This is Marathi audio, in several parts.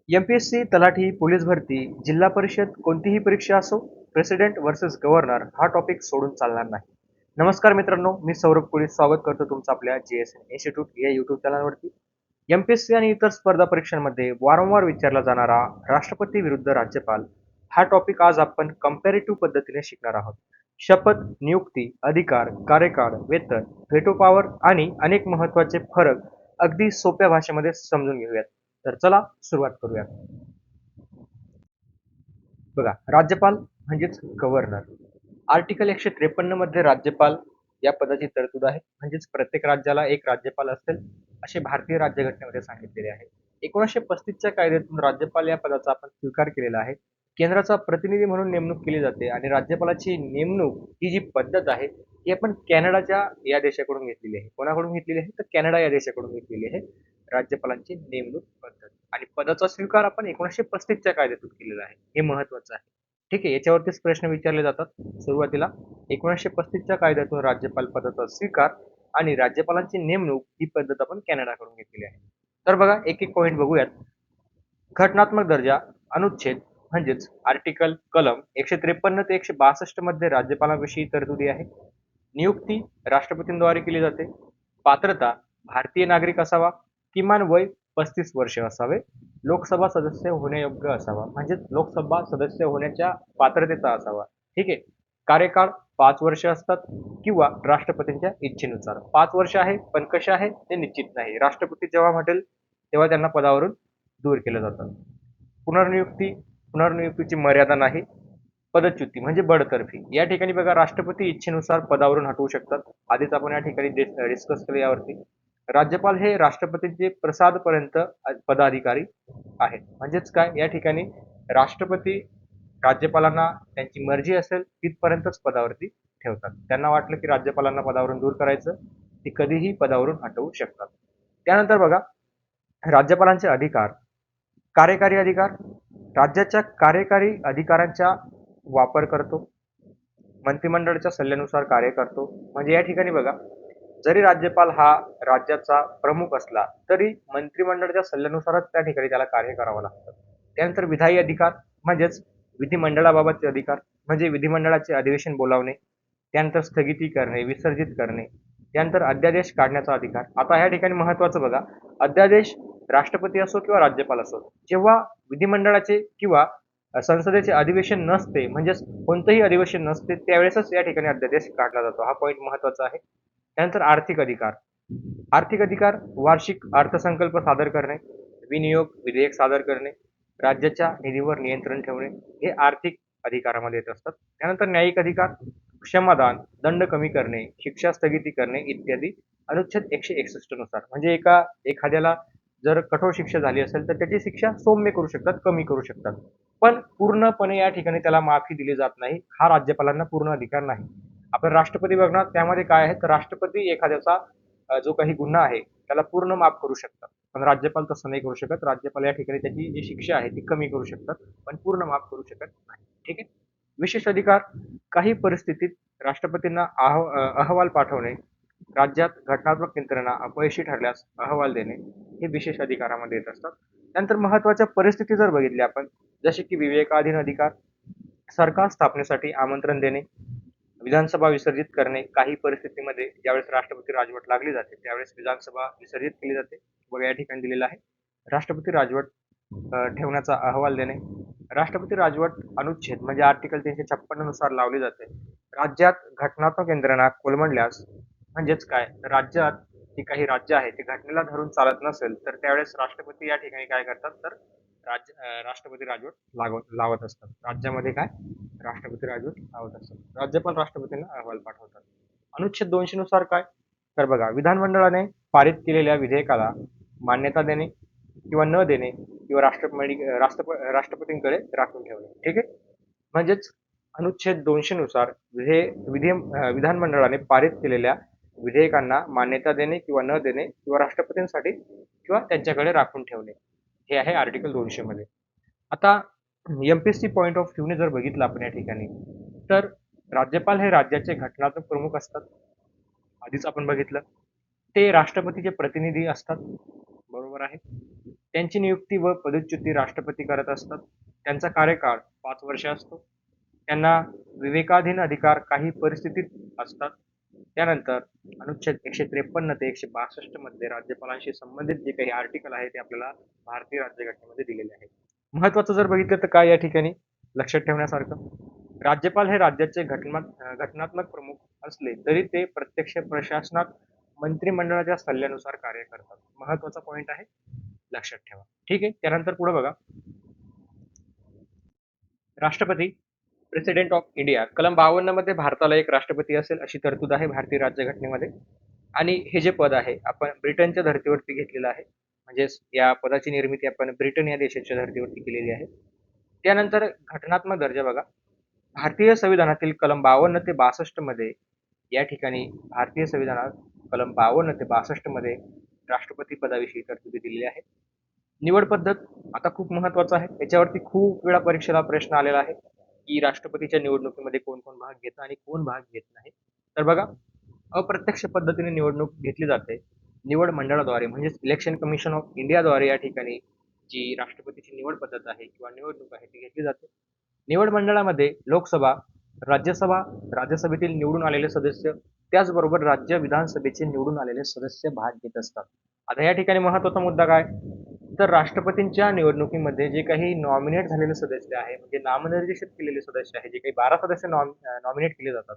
एमपीएससी, तलाठी, पोलीस भरती, जिल्हा परिषद कोणतीही परीक्षा असो, प्रेसिडेंट वर्सेस गव्हर्नर हा टॉपिक सोडून चालणार नाही. नमस्कार मित्रांनो, मी सौरभ कोळी स्वागत करतो तुमचं आपल्या जीएसएन इन्स्टिट्यूट या युट्यूब चॅनलवरती. एमपीएससी आणि इतर स्पर्धा परीक्षांमध्ये वारंवार विचारला जाणारा राष्ट्रपती विरुद्ध राज्यपाल हा टॉपिक आज आपण कंपॅरेटिव्ह पद्धतीने शिकणार आहोत. शपथ, नियुक्ती, अधिकार, कार्यकाळ, वेतन, व्हेटो पॉवर आणि अनेक महत्वाचे फरक अगदी सोप्या भाषेमध्ये समजून घेऊयात. तर चला सुरुवात करूयात. बघा, राज्यपाल म्हणजेच गव्हर्नर. आर्टिकल 153 मध्ये राज्यपाल या पदाची तरतूद आहे. म्हणजेच प्रत्येक राज्याला एक राज्यपाल असेल असे भारतीय राज्यघटनेमध्ये सांगितलेले आहे. 1935च्या कायद्यातून राज्यपाल या पदाचा आपण स्वीकार केलेला आहे. केंद्राचा प्रतिनिधी म्हणून नेमणूक केली जाते आणि राज्यपालाची नेमणूक ही जी पद्धत आहे ही आपण कॅनडाच्या या देशाकडून घेतलेली आहे. कोणाकडून घेतलेली आहे? तर कॅनडा या देशाकडून घेतलेली आहे राज्यपालांची नेमणूक पद्धत. आणि पदाचा स्वीकार आपण 1935च्या कायद्यातून केलेला आहे. हे महत्वाचं आहे. ठीक आहे, याच्यावरतीच प्रश्न विचारले जातात. सुरुवातीला 1935च्या कायद्यातून राज्यपाल पदाचा स्वीकार आणि राज्यपालांची नेमणूक ही पद्धत आपण कॅनडाकडून घेतलेली आहे. तर बघा, एक एक पॉईंट बघूयात. घटनात्मक दर्जा, अनुच्छेद म्हणजेच आर्टिकल कलम 153 ते 162 मध्ये राज्यपालांविषयी तरतुदी आहे. नियुक्ती राष्ट्रपतींद्वारे केली जाते. पात्रता भारतीय नागरिक असावा, किमान वय 35 वर्ष असावे, लोकसभा सदस्य होण्यायोग्य असावा, म्हणजेच लोकसभा सदस्य होण्याच्या पात्रतेचा असावा. ठीक आहे. कार्यकाळ 5 वर्ष असतात किंवा राष्ट्रपतींच्या इच्छेनुसार. 5 वर्ष आहे, पण कसे आहे ते निश्चित नाही. राष्ट्रपती जेव्हा म्हटेल तेव्हा त्यांना पदावरून दूर केलं जातं. पुनर्नियुक्तीची मर्यादा नाही. पदच्युती म्हणजे बडतर्फी. या ठिकाणी बघा, राष्ट्रपती इच्छेनुसार पदावरून हटवू शकतात. आधीच आपण या ठिकाणी डिस्कस केलं यावरती. राज्यपाल हे राष्ट्रपतींचे प्रसादपर्यंत पदाधिकारी आहेत. म्हणजेच काय, या ठिकाणी राष्ट्रपती राज्यपालांना त्यांची मर्जी असेल तिथपर्यंतच पदावरती ठेवतात. त्यांना वाटलं की राज्यपालांना पदावरून दूर करायचं, ती कधीही पदावरून हटवू शकतात. त्यानंतर बघा, राज्यपालांचे अधिकार. कार्यकारी अधिकार. राज्याच्या कार्यकारी अधिकारांचा वापर करतो. मंत्रिमंडळाच्या सल्ल्यानुसार कार्य करतो. म्हणजे या ठिकाणी बघा, जरी राज्यपाल हा राज्याचा प्रमुख असला तरी मंत्रिमंडळाच्या सल्ल्यानुसारच त्या ठिकाणी त्याला कार्य करावं लागतं. त्यानंतर विधायी अधिकार म्हणजेच विधिमंडळाबाबतचे अधिकार, म्हणजे विधिमंडळाचे अधिवेशन बोलावणे, त्यानंतर स्थगिती करणे, विसर्जित करणे, त्यानंतर अध्यादेश काढण्याचा अधिकार. आता या ठिकाणी महत्वाचं बघा, अध्यादेश राष्ट्रपती असो किंवा राज्यपाल असो, जेव्हा विधिमंडळाचे किंवा संसदेचे अधिवेशन नसते, म्हणजेच कोणतंही अधिवेशन नसते, त्यावेळेसच या ठिकाणी अध्यादेश काढला जातो. हा पॉईंट महत्वाचा आहे. त्यानंतर आर्थिक अधिकार. आर्थिक अधिकार वार्षिक अर्थसंकल्प सादर करणे, विनियोग विधेयक सादर करणे, राज्याच्या निधीवर नियंत्रण ठेवणे, हे आर्थिक अधिकारामध्ये येत असतात. त्यानंतर न्यायिक अधिकार, क्षमादान, दंड कमी करणे, शिक्षा स्थगिती करणे इत्यादी अनुच्छेद 161 नुसार. म्हणजे एखाद्याला जर कठोर शिक्षा झाली असेल तर त्याची शिक्षा सौम्य करू शकतात, कमी करू शकतात, पण पूर्णपणे या ठिकाणी त्याला माफी दिली जात नाही. हा राज्यपालांना पूर्ण अधिकार नाही. आपण राष्ट्रपती बघणार, त्यामध्ये काय आहे तर राष्ट्रपती एखाद्याचा जो काही गुन्हा आहे त्याला पूर्ण माफ करू शकतात, पण राज्यपाल तसं नाही करू शकत. राज्यपाल या ठिकाणी त्याची जी शिक्षा आहे ती कमी करू शकतात, पण पूर्ण माफ करू शकत नाही. ठीक आहे. विशेष अधिकार. काही परिस्थितीत राष्ट्रपतींना अहवाल पाठवणे, राज्यात घटनात्मक यंत्रणा अपयशी ठरल्यास अहवाल देणे, हे विशेष अधिकारामध्ये येत असतात. त्यानंतर महत्वाच्या परिस्थिती जर बघितली आपण, जसे की विवेकाधीन अधिकार, सरकार स्थापनेसाठी आमंत्रण देणे, विधानसभा विसर्जित करणे. काही परिस्थितीमध्ये ज्यावेळेस राष्ट्रपती राजवट लागली जाते त्यावेळेस विधानसभा विसर्जित केली जाते. बघा, या ठिकाणी दिलेलं आहे. राष्ट्रपती राजवट ठेवण्याचा अहवाल देणे. राष्ट्रपती राजवट अनुच्छेद म्हणजे आर्टिकल 356 नुसार लावली जाते. राज्यात घटनात्मक यंत्रणा कोलमडल्यास, म्हणजेच काय, राज्यात जी काही राज्य आहे ते घटनेला धरून चालत नसेल तर त्यावेळेस राष्ट्रपती या ठिकाणी काय करतात तर राष्ट्रपती राजवट लावत असतात. राज्यामध्ये काय, राष्ट्रपती राजवट लावत असतात. राज्यपाल राष्ट्रपतींना अहवाल पाठवतात. अनुच्छेद 200 नुसार काय, तर बघा, विधानमंडळाने पारित केलेल्या विधेयकाला मान्यता देणे किंवा न देणे किंवा राष्ट्रपतींकडे राखून ठेवणे. ठीक आहे. म्हणजेच अनुच्छेद 200 नुसार विधानमंडळाने पारित केलेल्या विधेयकांना मान्यता देणे किंवा न देणे किंवा राष्ट्रपतींसाठी किंवा त्यांच्याकडे राखून ठेवणे, हे आहे आर्टिकल 200 मध्ये. आता एमपीएससी पॉईंट ऑफ व्ह्यूने जर बघितलं आपण या ठिकाणी, तर राज्यपाल हे राज्याचे घटनात्मक प्रमुख असतात. आधीच आपण बघितलं, ते राष्ट्रपतीचे प्रतिनिधी असतात. बरोबर आहे. त्यांची नियुक्ती व पदच्युती राष्ट्रपती करत असतात. त्यांचा कार्यकाळ 5 वर्ष असतो. त्यांना विवेकाधीन अधिकार काही परिस्थितीत असतात. त्यानंतर अनुच्छेद 153 ते 162 मध्ये राज्यपालांशी संबंधित जे काही आर्टिकल आहे ते आपल्याला भारतीय राज्यघटनेमध्ये दिलेले आहे. महत्वाचं जर बघितलं तर काय या ठिकाणी लक्षात ठेवण्यासारखं, राज्यपाल हे राज्याचे घटनात्मक प्रमुख असले तरी ते प्रत्यक्ष प्रशासनात मंत्रिमंडळाच्या सल्ल्यानुसार कार्य करतात. महत्वाचा पॉइंट आहे, लक्षात ठेवा. ठीक आहे. त्यानंतर पुढे बघा, राष्ट्रपती प्रेसिडेंट ऑफ इंडिया कलम 52 मध्ये भारताला एक राष्ट्रपती असेल अशी तरतूद आहे भारतीय राज्यघटनेमध्ये. आणि हे जे पद आहे आपण ब्रिटनच्या धर्तीवरती घेतलेलं आहे. म्हणजेच या पदाची निर्मिती आपण ब्रिटन या देशाच्या धर्तीवरती केलेली आहे. त्यानंतर घटनात्मक दर्जा बघा, भारतीय संविधानातील कलम 52 ते 62 मध्ये या ठिकाणी भारतीय संविधानात कलम 52 ते 62 मध्ये राष्ट्रपती पदाविषयी तरतुदी दिलेली आहे. निवड पद्धत आता खूप महत्वाचं आहे. याच्यावरती खूप वेळा परीक्षेला प्रश्न आलेला आहे की राष्ट्रपतीच्या निवडणुकीमध्ये कोण कोण भाग घेतं आणि कोण भाग घेत नाही. तर बघा, अप्रत्यक्ष पद्धतीने निवडणूक घेतली जाते. निवड मंडळाद्वारे म्हणजेच इलेक्शन कमिशन ऑफ इंडियाद्वारे या ठिकाणी जी राष्ट्रपतीची निवड पद्धत आहे किंवा निवडणूक आहे ती घेतली जाते. निवड मंडळामध्ये लोकसभा, राज्यसभा, राज्यसभेतील निवडून आलेले सदस्य, त्याचबरोबर राज्य विधानसभेचे निवडून आलेले सदस्य भाग घेत असतात. आता या ठिकाणी महत्वाचा मुद्दा काय, तर राष्ट्रपतींच्या निवडणुकीमध्ये जे काही नॉमिनेट झालेले सदस्य आहे, म्हणजे नामनिर्देशित केलेले सदस्य आहे, जे काही 12 सदस्य नॉमिनेट केले जातात,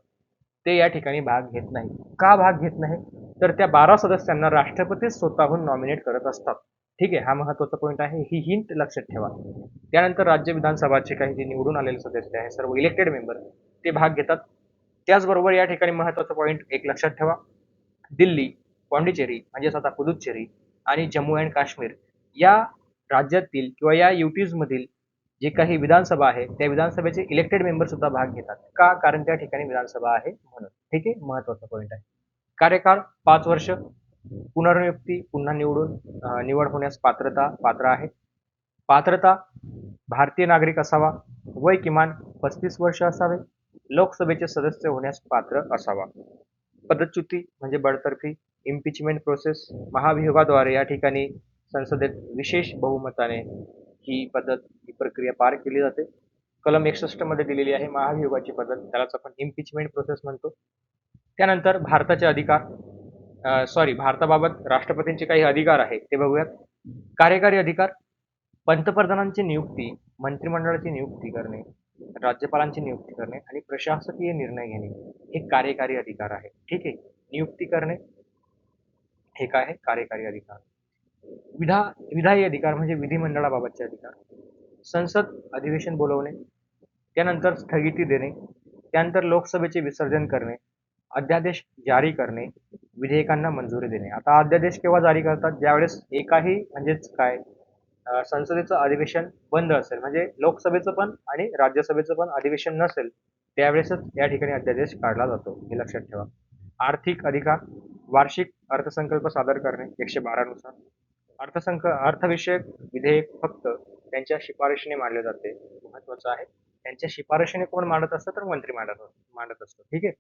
ते या ठिकाणी भाग घेत नाही. का भाग घेत नाही, तर त्या 12 सदस्यांना राष्ट्रपती स्वतःहून नॉमिनेट करत असतात. ठीक आहे, हा महत्वाचा पॉईंट आहे, ही हिंट लक्षात ठेवा. त्यानंतर राज्य विधानसभाचे काही जे निवडून आलेले सदस्य आहे, सर्व इलेक्टेड मेंबर, ते भाग घेतात. त्याचबरोबर या ठिकाणी महत्वाचा पॉईंट एक लक्षात ठेवा, दिल्ली, पॉंडिचेरी म्हणजेच आता पुदुच्चेरी आणि जम्मू अँड काश्मीर या राज्यातील किंवा या युटीज मधील जे काही विधानसभा आहे त्या विधानसभेचे इलेक्टेड मेंबर सुद्धा भाग घेतात. का, कारण त्या ठिकाणी विधानसभा आहे म्हणून. ठीक आहे, महत्वाचा पॉईंट आहे. कार्यकाळ 5 वर्ष, पुनर्नियुक्ती पुन्हा निवड होण्यास पात्र आहे. पात्रता, भारतीय नागरिक असावा, वय किमान 35 वर्ष असावे, लोकसभेचे सदस्य होण्यास पात्र असावा. पदच्युती म्हणजे बडतर्फी, इम्पिचमेंट प्रोसेस महाभियोगाद्वारे या ठिकाणी संसदेत विशेष बहुमताने ही प्रक्रिया पार केली जाते. कलम 61 मध्ये दिलेली आहे महाभियोगाची पद्धत, त्यालाच आपण इम्पिचमेंट प्रोसेस म्हणतो. त्यानंतर भारताचे अधिकार, भारताबाबत राष्ट्रपतींचे काही अधिकार आहे ते बघूयात. कार्यकारी अधिकार, पंतप्रधानांची नियुक्ती, मंत्रिमंडळाची नियुक्ती करणे, राज्यपालांची नियुक्ती करणे आणि प्रशासकीय निर्णय घेणे हे कार्यकारी अधिकार आहे. ठीक आहे, नियुक्ती करणे हे काय आहे, कार्यकारी अधिकार. विधायी अधिकार म्हणजे विधिमंडळाबाबतचे अधिकार, संसद अधिवेशन बोलवणे, त्यानंतर स्थगिती देणे, त्यानंतर लोकसभेचे विसर्जन करणे, अध्यादेश जारी करणे, विधेयकांना मंजुरी देणे. आता अध्यादेश केव्हा जारी करतात, ज्यावेळेस एकाही म्हणजेच काय संसदेचं अधिवेशन बंद असेल, म्हणजे लोकसभेचं पण आणि राज्यसभेचं पण अधिवेशन नसेल, त्यावेळेसच या ठिकाणी अध्यादेश काढला जातो, हे लक्षात ठेवा. आर्थिक अधिकार, वार्षिक अर्थसंकल्प सादर करणे 112 नुसार. अर्थविषयक विधेयक फक्त त्यांच्या शिफारशीने मांडले जाते, महत्वाचं आहे. त्यांच्या शिफारशीने कोण मांडत असतं, तर मंत्री मांडत असतो. ठीक आहे.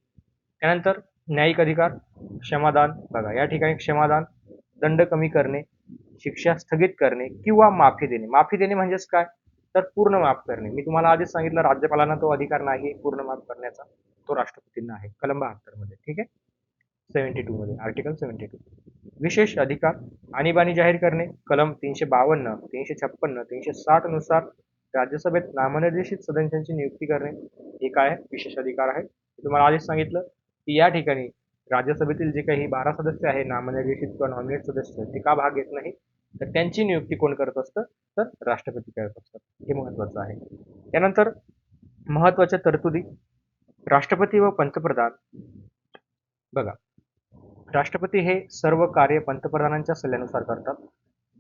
त्यानंतर न्यायिक अधिकार, क्षमादान बघा, या ठिकाणी क्षमादान, दंड कमी करणे, शिक्षा स्थगित करणे किंवा माफी देणे. माफी देणे म्हणजेच काय, तर पूर्ण माफ करणे. मी तुम्हाला आधीच सांगितलं राज्यपालांना तो अधिकार नाही पूर्ण माफ करण्याचा, तो राष्ट्रपतींना आहे कलम 72 मध्ये. ठीक आहे, 72 मध्ये, आर्टिकल 72. विशेष अधिकार, आणीबाणी जाहीर करणे, कलम 352, 356, 360 नुसार राज्यसभेत नामनिर्देशित सदस्यांची नियुक्ती करणे हे काय आहे, विशेष अधिकार आहे. तुम्हाला आधीच सांगितलं की या ठिकाणी राज्यसभेतील जे काही 12 सदस्य आहे नामनिर्देशित किंवा नॉमिनेट सदस्य, ते का भाग घेत नाही, तर त्यांची नियुक्ती कोण करत असतं, तर राष्ट्रपती करत असतात. हे महत्वाचं आहे. त्यानंतर महत्वाच्या तरतुदी, राष्ट्रपती व पंतप्रधान बघा, राष्ट्रपती हे सर्व कार्य पंतप्रधानांच्या सल्ल्यानुसार करतात.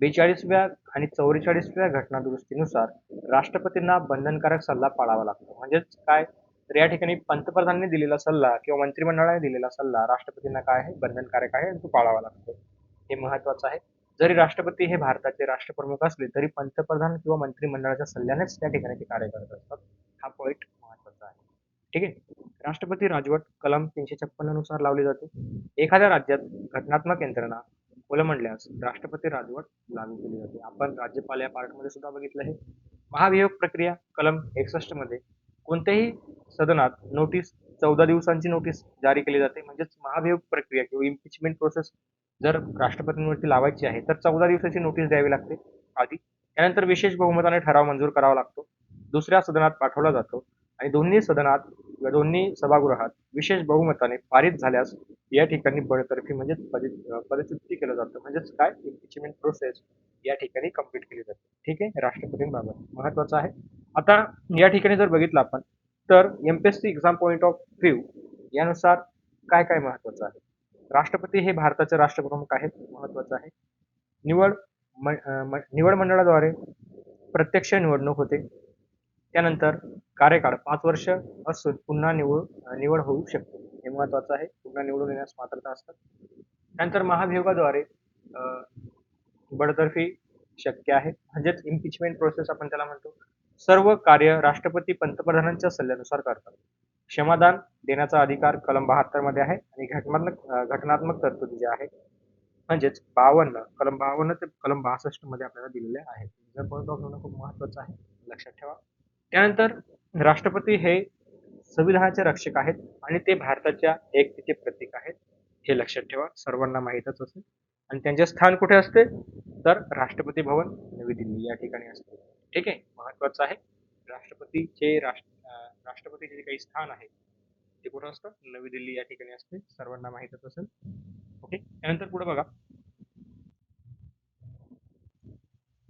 42व्या आणि 44व्या घटनादुरुस्तीनुसार राष्ट्रपतींना बंधनकारक सल्ला पाळावा लागतो. म्हणजेच काय, तर या ठिकाणी पंतप्रधानांनी दिलेला सल्ला किंवा मंत्रिमंडळाने दिलेला सल्ला राष्ट्रपतींना काय आहे, बंधनकारक आहे आणि तो पाळावा लागतो. हे महत्वाचं आहे. जरी राष्ट्रपती हे भारताचे राष्ट्रप्रमुख असले तरी पंतप्रधान किंवा मंत्रिमंडळाच्या सल्ल्यानेच त्या ठिकाणी ते कार्य करत असतात. हा पॉईंट महत्वाचा आहे. ठीक आहे. राष्ट्रपती राजवट कलम 356 नुसार लावली जाते. एखाद्या राज्यात घटनात्मक यंत्रणा ओलांडल्यास राष्ट्रपती राजवट लागू केली जाते. आपण राज्यपाल या पार्टमध्ये सुद्धा बघितलं आहे. महाभियोग प्रक्रिया कलम 61 मध्ये कोणत्याही सदनात नोटीस 14 दिवसांची नोटीस जारी केली जाते. म्हणजेच महाभियोग प्रक्रिया किंवा इम्पिचमेंट प्रोसेस जर राष्ट्रपतींवरती लावायची आहे तर 14 दिवसाची नोटीस द्यावी लागते आधी. त्यानंतर विशेष बहुमताने ठराव मंजूर करावा लागतो. दुसऱ्या सदनात पाठवला जातो आणि दोन्ही सदनात किंवा दोन्ही सभागृहात विशेष बहुमताने पारित झाल्यास या ठिकाणी बडतर्फी म्हणजे पदच्युती केलं जातं. म्हणजेच काय, इम्पिचमेंट प्रोसेस या ठिकाणी कंप्लीट केली जाते. ठीक आहे, राष्ट्रपतींबाबत महत्वाचं आहे. आता या ठिकाणी जर बघितलं आपण तर MPSC exam point of view यानुसार काय काय महत्वाचं आहे. राष्ट्रपती हे भारताचे राष्ट्रप्रमुख आहेत, महत्वाचं आहे. निवड निवड मंडळाद्वारे प्रत्यक्ष निवडणूक होते. त्यानंतर कार्यकाळ 5 वर्ष असून पुन्हा निवड होऊ शकते. हे महत्वाचं आहे. पुन्हा निवडून येण्यास पात्रता असतात. त्यानंतर महाभियोगाद्वारे बडतर्फी शक्य आहे. म्हणजेच इम्पिचमेंट प्रोसेस आपण त्याला म्हणतो. सर्व कार्य राष्ट्रपती पंतप्रधानांच्या सल्ल्यानुसार करतात. क्षमादान देण्याचा अधिकार कलम 72 मध्ये आहे आणि घटनात्मक तरतुदी ज्या आहेत म्हणजेच कलम 52 ते कलम 62 मध्ये आपल्याला दिलेले आहे. पॉईंट ऑफ व्ह्यू खूप महत्वाचं आहे, लक्षात ठेवा. त्यानंतर राष्ट्रपती हे संविधानाचे रक्षक आहेत आणि ते भारताच्या एकतेचे प्रतीक आहेत. हे लक्षात ठेवा, सर्वांना माहीतच असेल. आणि त्यांचे स्थान कुठे असते तर राष्ट्रपती भवन नवी दिल्ली या ठिकाणी असते. ठीक आहे, महत्वाचं आहे. राष्ट्रपतीचे जे काही स्थान आहे ते कुठं असतं, नवी दिल्ली या ठिकाणी असते, सर्वांना माहीतच असेल. ओके, त्यानंतर पुढे बघा.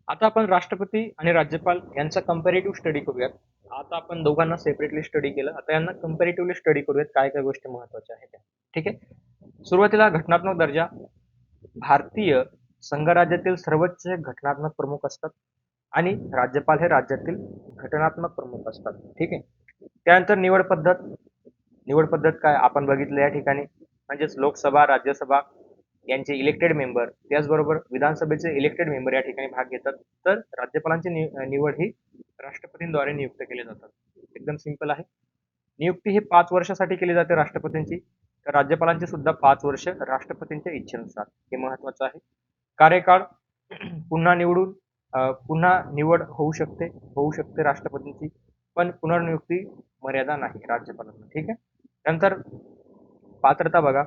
आता आपण राष्ट्रपती आणि राज्यपाल यांचा कंपॅरेटिव्ह स्टडी करूयात. आता आपण दोघांना सेपरेटली स्टडी केलं, आता यांना कंपॅरेटिव्हली स्टडी करूयात, काय काय गोष्टी महत्वाच्या आहेत त्या. ठीक आहे, सुरुवातीला घटनात्मक दर्जा. भारतीय संघराज्यातील सर्वोच्च घटनात्मक प्रमुख असतात आणि राज्यपाल हे राज्यातील घटनात्मक प्रमुख असतात. ठीक आहे, त्यानंतर निवड पद्धत काय आपण बघितलं या ठिकाणी. म्हणजेच लोकसभा, राज्यसभा यांचे इलेक्टेड मेंबर, त्याचबरोबर विधानसभेचे इलेक्टेड मेंबर या ठिकाणी भाग घेतात. तर राज्यपालांची निवड ही राष्ट्रपतींद्वारे नियुक्त केले जातात. एकदम सिंपल आहे. नियुक्ती ही 5 वर्षासाठी केली जाते राष्ट्रपतींची, तर राज्यपालांची सुद्धा 5 वर्ष राष्ट्रपतींच्या इच्छेनुसार. हे महत्वाचं आहे. कार्यकाळ पुन्हा निवड होऊ शकते राष्ट्रपतींची, पण पुनर्नियुक्ती मर्यादा नाही राज्यपालांना. ठीक आहे, नंतर पात्रता बघा.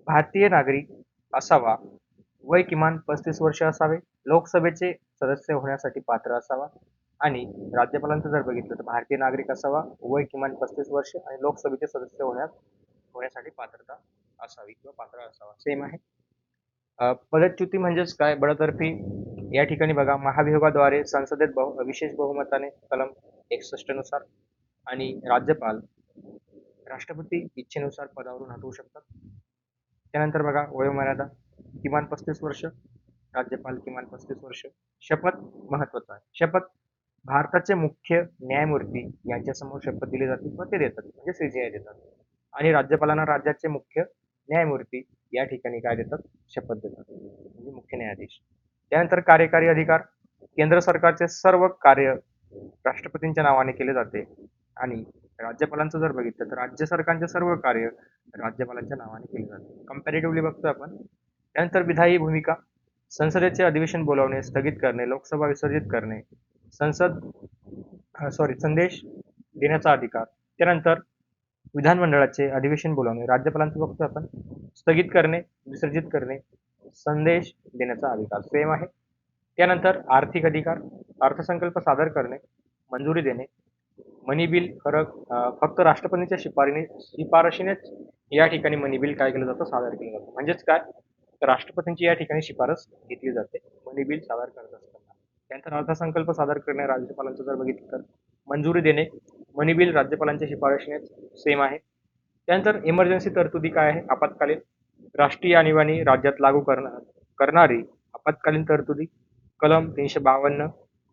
भारतीय नागरिक असावा, वय किमान 35 वर्ष असावे, लोकसभेचे सदस्य होण्यासाठी पात्र असावा आणि राज्यपालांचं जर बघितलं तर भारतीय नागरिक असावा, वय किमान 35 वर्ष आणि लोकसभेचे सदस्य होण्यासाठी पात्रता असावी किंवा पात्र असावा. सेम आहे. पदच्युती म्हणजेच काय, बडतर्फी. या ठिकाणी बघा, महाभियोगाद्वारे संसदेत विशेष बहुमताने कलम 61 नुसार आणि राज्यपाल राष्ट्रपती इच्छेनुसार पदावरून हटवू शकतात. त्यानंतर बघा, वयोमर्यादा किमान 35 वर्ष, राज्यपाल किमान 35 वर्ष. शपथ महत्वाचा आहे. शपथ भारताचे मुख्य न्यायमूर्ती यांच्यासमोर शपथ दिली जाते व ते देतात, म्हणजे सीजीआय देतात. आणि राज्यपालांना राज्याचे मुख्य न्यायमूर्ती या ठिकाणी काय देतात, शपथ देतात, म्हणजे मुख्य न्यायाधीश. त्यानंतर कार्यकारी अधिकार. केंद्र सरकारचे सर्व कार्य राष्ट्रपतींच्या नावाने केले जाते आणि राज्यपालांचं जर बघितलं तर राज्य सरकारचे सर्व कार्य राज्यपालांच्या नावाने केले जाते. कंपॅरेटिव्हली बघतो आपण. त्यानंतर विधायी भूमिका. संसदेचे अधिवेशन बोलावणे, स्थगित करणे, लोकसभा विसर्जित करणे, संदेश देण्याचा अधिकार. त्यानंतर विधानमंडळाचे अधिवेशन बोलावणे, राज्यपालांचं बघतो आपण, स्थगित करणे, विसर्जित करणे, संदेश देण्याचा अधिकार. सेम आहे. त्यानंतर आर्थिक अधिकार. अर्थसंकल्प सादर करणे, मंजुरी देणे, मनी बिल फक्त राष्ट्रपतींच्या शिफारशीनेच या ठिकाणी मनी बिल काय केलं जातं, सादर केलं जातं. म्हणजेच काय, राष्ट्रपतींची या ठिकाणी शिफारस घेतली जाते मनी बिल सादर करत असताना. त्यानंतर अर्थसंकल्प सादर करणे, राज्यपालांचं जर बघितलं तर मंजुरी देणे, मनी बिल राज्यपालांच्या शिफारशीनेच. सेम आहे. त्यानंतर इमर्जन्सी तरतुदी काय आहे, आपत्कालीन. राष्ट्रीय आणीबाणी राज्यात लागू करणारी आपत्कालीन तरतुदी कलम 352,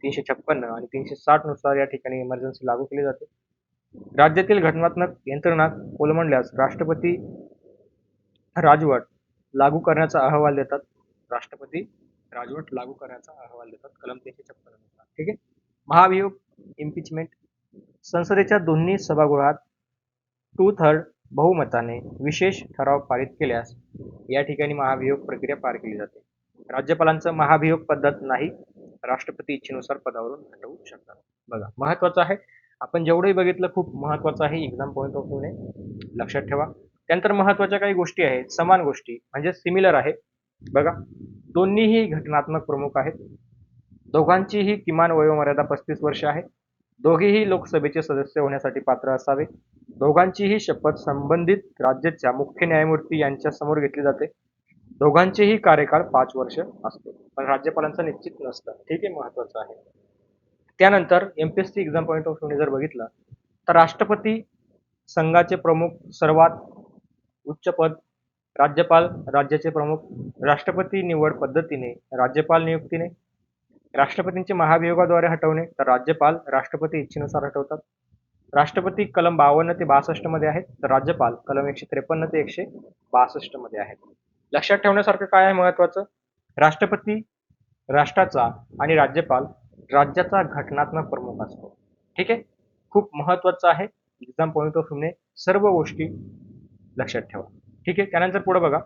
356 आणि 360 नुसार या ठिकाणी इमर्जन्सी लागू केली जाते. राज्यातील घटनात्मक यंत्रणा कोलमडल्यास राष्ट्रपती राजवट लागू करण्याचा अहवाल देतात. राष्ट्रपती राजवट लागू करण्याचा अहवाल देतात कलम 356 नुसार. ठीक आहे. महाभियोग इम्पिचमेंट. संसदेच्या दोन्ही सभागृहात 2/3 बहुमताने विशेष ठराव पारित केल्यास या ठिकाणी महाभियोग प्रक्रिया पार केली जाते. राज्यपालांचं महाभियोग पद्धत नाही. राष्ट्रपती इच्छेनुसार पदावरून हटवू शकतात. बघा महत्वाचं आहे. आपण जेवढंही बघितलं खूप महत्वाचं आहे. एक्झाम पॉईंट ऑफ व्ह्यूने लक्षात ठेवा. त्यानंतर महत्वाच्या काही गोष्टी आहेत, समान गोष्टी म्हणजे सिमिलर आहे. बघा दोन्हीही घटनात्मक प्रमुख आहेत. दोघांचीही किमान वयोमर्यादा 35 वर्ष आहे. दोघेही लोकसभेचे सदस्य होण्यासाठी पात्र असावे. दोघांचीही शपथ संबंधित राज्याच्या मुख्य न्यायमूर्ती यांच्या समोर घेतली जाते. दोघांचेही कार्यकाळ 5 वर्ष असते. पण राज्यपालांचं निश्चित नसतं. ठीक आहे, महत्वाचं आहे. त्यानंतर एमपीएससी एक्झाम पॉईंट ऑफ व्ह्यूने जर बघितलं तर राष्ट्रपती संघाचे प्रमुख सर्वात उच्च पद, राज्यपाल राज्याचे प्रमुख, राष्ट्रपती निवड पद्धतीने, राज्यपाल नियुक्तीने, राष्ट्रपतींचे महाभियोगाद्वारे हटवणे तर राज्यपाल राष्ट्रपती इच्छेनुसार हटवतात. राष्ट्रपती कलम 52 ते 62 मध्ये आहेत तर राज्यपाल कलम 153 ते 162 मध्ये आहेत. लक्षात ठेवण्यासारखं काय आहे महत्वाचं, राष्ट्रपती राष्ट्राचा आणि राज्यपाल राज्याचा घटनात्मक प्रमुख असतो. ठीक आहे, खूप महत्वाचं आहे. एक्झाम पॉईंट ऑफ व्ह्यूने सर्व गोष्टी लक्षात ठेवा. ठीक आहे, त्यानंतर पुढे बघा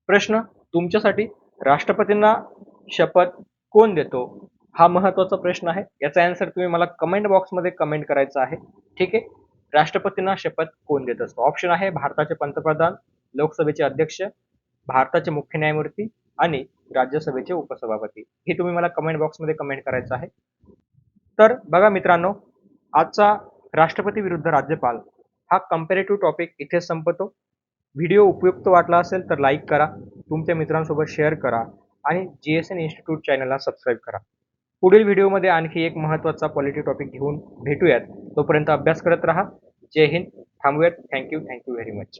प्रश्न तुमच्यासाठी, राष्ट्रपतींना शपथ कोण देतो हा महत्वाचा प्रश्न आहे. याचा आन्सर तुम्ही मला कमेंट बॉक्समध्ये कमेंट करायचा आहे. ठीक आहे, राष्ट्रपतींना शपथ कोण देत असतो. ऑप्शन आहे भारताचे पंतप्रधान, लोकसभेचे अध्यक्ष, भारताचे मुख्य न्यायमूर्ती आणि राज्यसभेचे उपसभापती. हे तुम्ही मला कमेंट बॉक्समध्ये कमेंट करायचं आहे. तर बघा मित्रांनो, आजचा राष्ट्रपती विरुद्ध राज्यपाल हा कंपॅरेटिव्ह टॉपिक इथे संपतो. व्हिडिओ उपयुक्त वाटला असेल तर लाईक करा, तुमच्या मित्रांसोबत शेअर करा आणि जीएसएन इन्स्टिट्यूट चॅनलला सबस्क्राईब करा. पुढील व्हिडिओमध्ये आणखी एक महत्त्वाचा पॉलिटी टॉपिक घेऊन भेटूयात. तोपर्यंत अभ्यास करत राहा. जय हिंद. थांबूयात. Thank you very much.